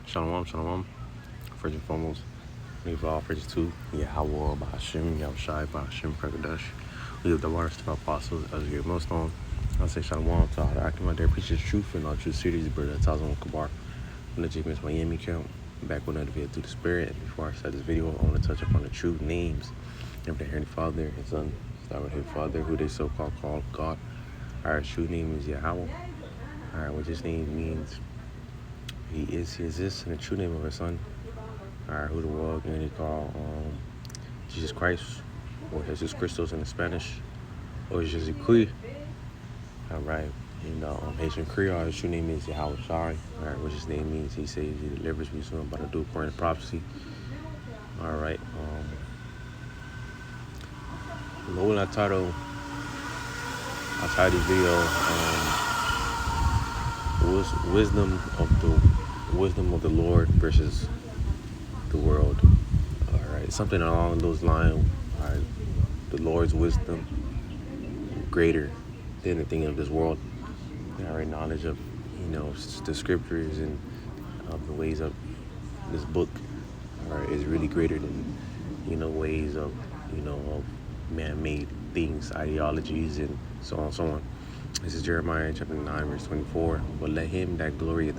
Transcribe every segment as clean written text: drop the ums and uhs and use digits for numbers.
Shalom, shalom. First and foremost, we give all praises to Yahweh, Ba'ashem, Yahushai, Ba'ashem, Prakadash. We give the waters to our apostles, as we give millstone. I say shalom to all the active out there, preachers truth and all true series, brother Tazan Kabar from the James Miami camp. Back with another video through the Spirit. And before I start this video, I want to touch upon the true names of the Heavenly Father and Son. Start with His Father, who they so-called call God. Our true name is Yahweh. What His name means. He exists in the true name of His Son. Who the world mainly call Jesus Christ, or Jesus Christos in the Spanish, or Jesus Christ. In Haitian Creole, his true name is Yahweh Shai. What his name means, he says he delivers me soon about to do according to prophecy. Lola title, I'll title this video, wisdom of the Lord versus the world. Something along those lines. The Lord's wisdom greater than the thing of this world. Knowledge of the scriptures and the ways of this book is really greater than ways of of man-made things, ideologies, and so on and so on. This is Jeremiah chapter 9 verse 24. But let him that glory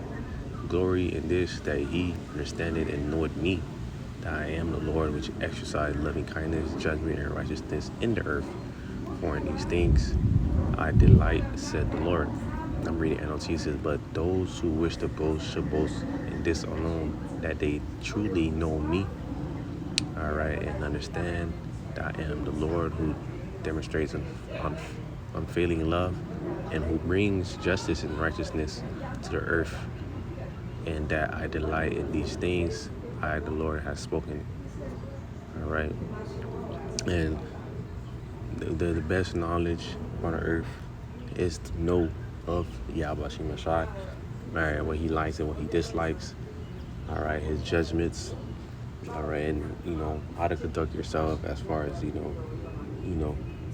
in this, that he understandeth and knoweth me, that I am the Lord which exercise loving kindness, judgment, and righteousness in the earth. For in these things I delight, said the Lord. I'm reading NLT. It says, but those who wish to boast should boast in this alone, that they truly know me, and understand that I am the Lord who demonstrates unfailing love and who brings justice and righteousness to the earth, and that I delight in these things. I, the Lord, has spoken. And the best knowledge on the earth is to know of Yahweh Shai, what he likes and what he dislikes, his judgments, and how to conduct yourself as far as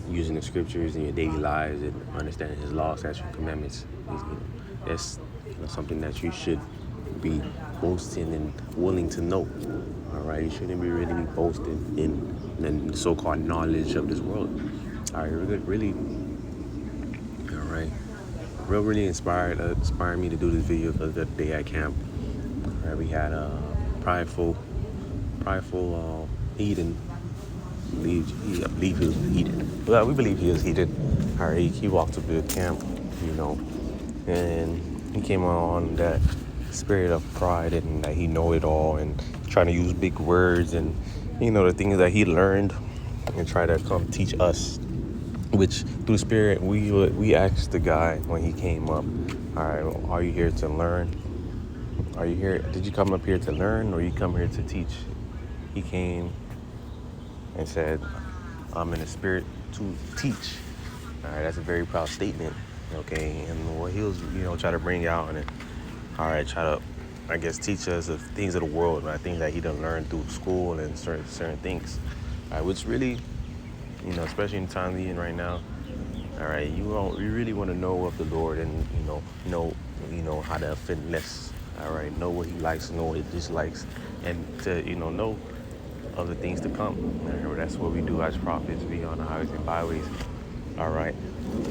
using the scriptures in your daily lives and understanding his laws, statutes, and commandments. That's something that you should be boasting and willing to know. You shouldn't really be boasting in the so-called knowledge of this world. Really inspired me to do this video because the day at camp, we had a prideful Eden. I believe he was heated. Well, we believe he was heated. He walked up to the camp, and he came on that spirit of pride and that he know it all and trying to use big words and the things that he learned and try to come teach us. Which through spirit we asked the guy when he came up, are you here to learn? Are you here? Did you come up here to learn, or you come here to teach? He came and said, I'm in the spirit to teach. That's a very proud statement. And what he was try to bring out and try to teach us of things of the world, things that he done learned through school and certain things, which really, especially in the time we in right now, you really want to know of the Lord and know how to offend less. Know what he likes, know what he dislikes, and to know of the things to come. That's what we do as prophets. Be on the highways and byways.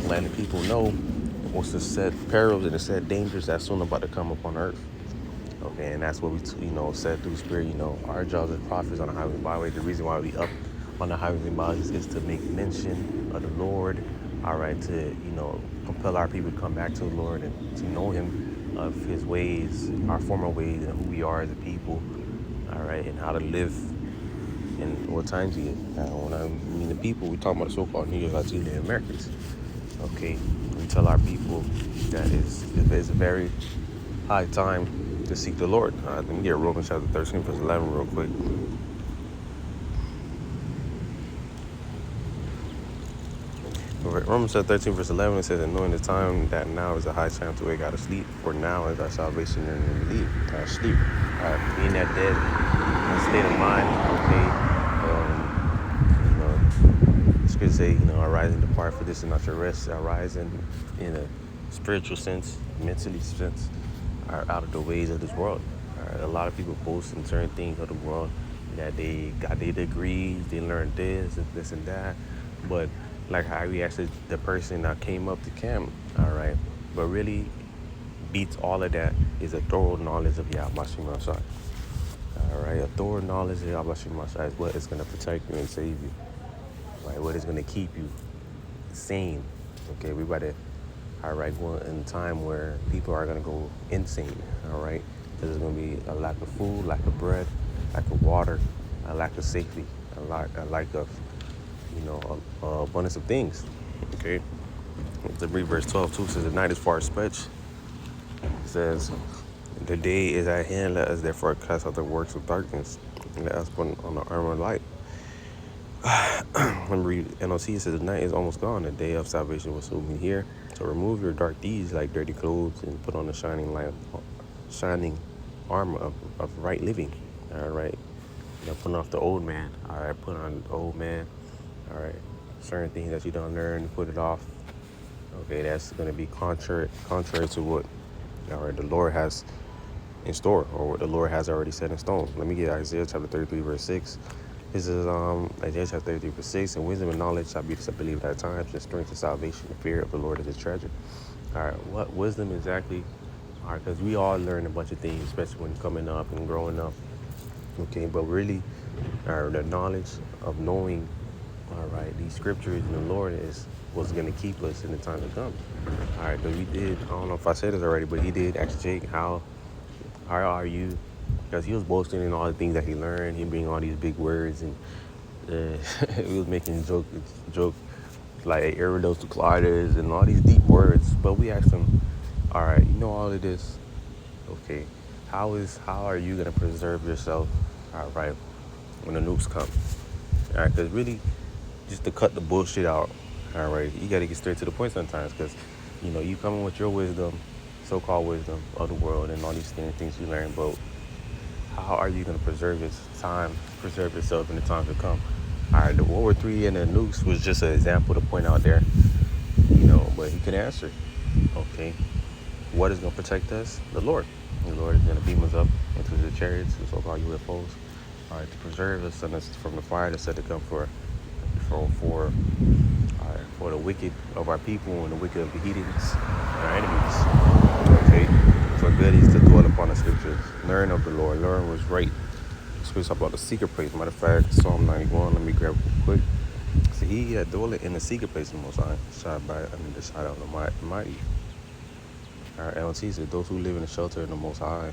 Letting people know what's the said perils and the said dangers that's soon about to come upon earth. And that's what we said through spirit. Our jobs as prophets on the highways and byways. The reason why we up on the highways and byways is to make mention of the Lord. To compel our people to come back to the Lord and to know Him, of His ways, our former ways, and who we are as a people. And how to live in what times we in. When I mean the people, we talking about the so-called New York Latino Americans. We tell our people that it's a very high time to seek the Lord. Let me get Romans chapter 13 verse 11 real quick. Romans chapter 13 verse 11, it says, and knowing the time that now is a high time to wake out of sleep, for now is our salvation in relief, our sleep, being that dead, state of mind. Scripture say, arise and depart, for this is not your rest. Arise in a spiritual sense, mentally sense, are out of the ways of this world. Right? A lot of people boast in certain things of the world that they got their degrees, they learned this and that. But like how we asked the person that came up to camp, all right. But really beats all of that is a thorough knowledge of Yahweh Shemashai. All right, a thorough knowledge of Yahweh Shemashai is what is going to protect you and save you. Right, what is going to keep you sane. Okay, we about to, all right, go in a time where people are going to go insane. All right, there's going to be a lack of food, lack of bread, lack of water, a lack of safety, a lack of, abundance of things. Okay, to read verse 12 too, says the night is far spent. It says the day is at hand. Let us therefore cast out the works of darkness, and let us put on the armor of light. Let me read NLT. It says the night is almost gone. The day of salvation will soon be here. So remove your dark deeds like dirty clothes and put on the shining light, shining armor of right living. All right. Put off the old man. All right. Put on the old man. All right. Certain things that you don't learn, put it off. Okay. That's going to be contrary to what, all right, the Lord has in store, or what the Lord has already set in stone. Let me get Isaiah chapter 33, verse 6. This is Isaiah chapter 33, verse 6. And wisdom and knowledge shall be the believed at times, and strength and salvation. The fear of the Lord is his treasure. All right, what wisdom exactly? All right, because we all learn a bunch of things, especially when coming up and growing up. Okay, but really, the knowledge of knowing, all right, these scriptures and the Lord is what's going to keep us in the time to come. All right, because we did, I don't know if I said this already, but he did ask Jake, how are you? Because he was boasting in all the things that he learned. He bring all these big words, and he was making joke like Aerodosoclides and all these deep words. But we asked him, all right, you know all of this, okay? How are you gonna preserve yourself, all right, when the nukes come? All right, because really, just to cut the bullshit out, all right, you gotta get straight to the point sometimes, because you come in with your wisdom, so-called wisdom of the world, and all these things you learn, but how are you going to preserve yourself in the time to come? All right, the World War III and the nukes was just an example to point out there, but he could answer. Okay, what is going to protect us? The Lord. The Lord is going to beam us up into the chariots, the so-called UFOs, all right, to preserve us from the fire that's set to come for the wicked of our people and the wicked of the heathens, our enemies. Okay. So good is to dwell upon the scriptures, learn of the Lord, learn what's right. Scriptures talk about the secret place. Matter of fact, Psalm 91, let me grab it real quick. See, he dwelleth in the secret place of the Most High, shot by under the shadow of the mighty. Our LT said, those who live in the shelter of the Most High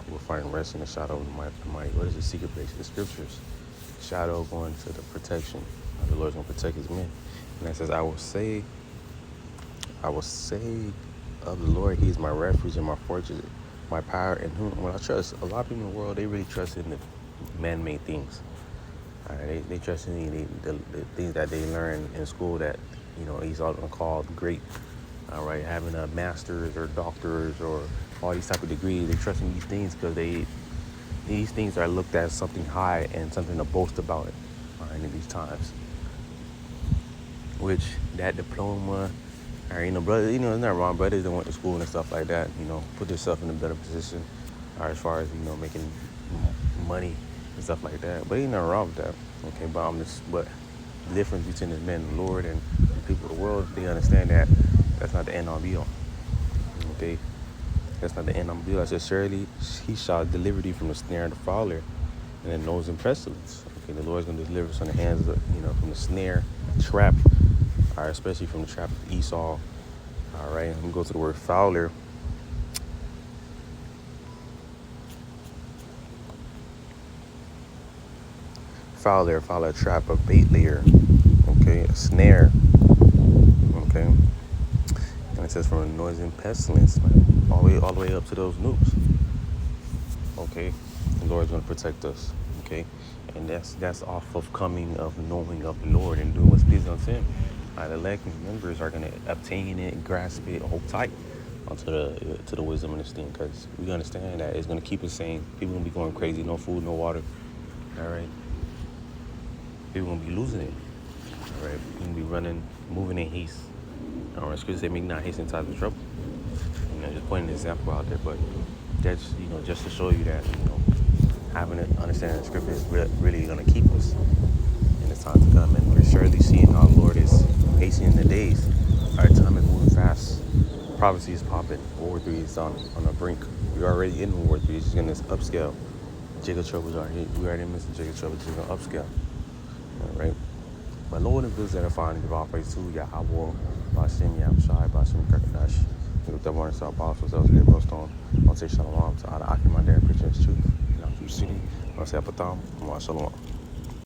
will find rest in the shadow of the mighty. What is the secret place? The scriptures. Shadow going to the protection. The Lord's going to protect his men. And that says, I will say of the Lord, he is my refuge and my fortress, my power, in whom I trust. A lot of people in the world, they really trust in the man-made things. All right, they trust in the things that they learn in school that, he's often called great. All right, having a master's or doctor's or all these type of degrees. They trust in these things because these things are looked at as something high and something to boast about it. All right, in these times, which that diploma. All right, brother, it's not wrong. Brothers that went to school and stuff like that, put yourself in a better position, as far as, making money and stuff like that. But ain't nothing wrong with that. Okay, but the difference between the men and the Lord and the people of the world, they understand that that's not the end all be all. Okay, that's not the end all be all. I said, surely he shall deliver thee from the snare of the fowler and the nose and pestilence. Okay, the Lord's going to deliver us from the hands of, from the snare, trap. All right, especially from the trap of Esau. All right, I'm going to go to the word fowler. Fowler, trap, a bait layer. Okay, a snare. Okay, and it says from a noise and pestilence, all the way up to those nukes. Okay, the Lord's going to protect us. Okay, and that's off of coming of knowing of the Lord and doing what's pleasing unto him. The elect members are going to obtain it, grasp it, hold tight onto the wisdom and this thing, because we understand that it's going to keep us sane. People going to be going crazy, no food, no water. All right, people going to be losing it. All right, we're going to be running, moving in haste. All right, scripture say, make not haste in times of trouble. Just pointing an example out there, but that's, just to show you that, having an understanding of scripture is really going to keep us in the time to come. And we're surely seeing how the Lord is hastening the days. Our time is moving fast. Prophecy is popping. World War III is on the brink. We're already in World War III. It's just going to upscale. Jacob Troubles are here. We already missed the Jacob Troubles. It's going to upscale. All right. But Lord and Bills that are finding the praise to Yahweh, Bashim Yamshai, Bashim Kirkadash, with the one South Apostles, those here, Millstone, I'll say Shalom to Ada Akim, my dad, preaching his truth. City, I'll say Apatham, Shalom.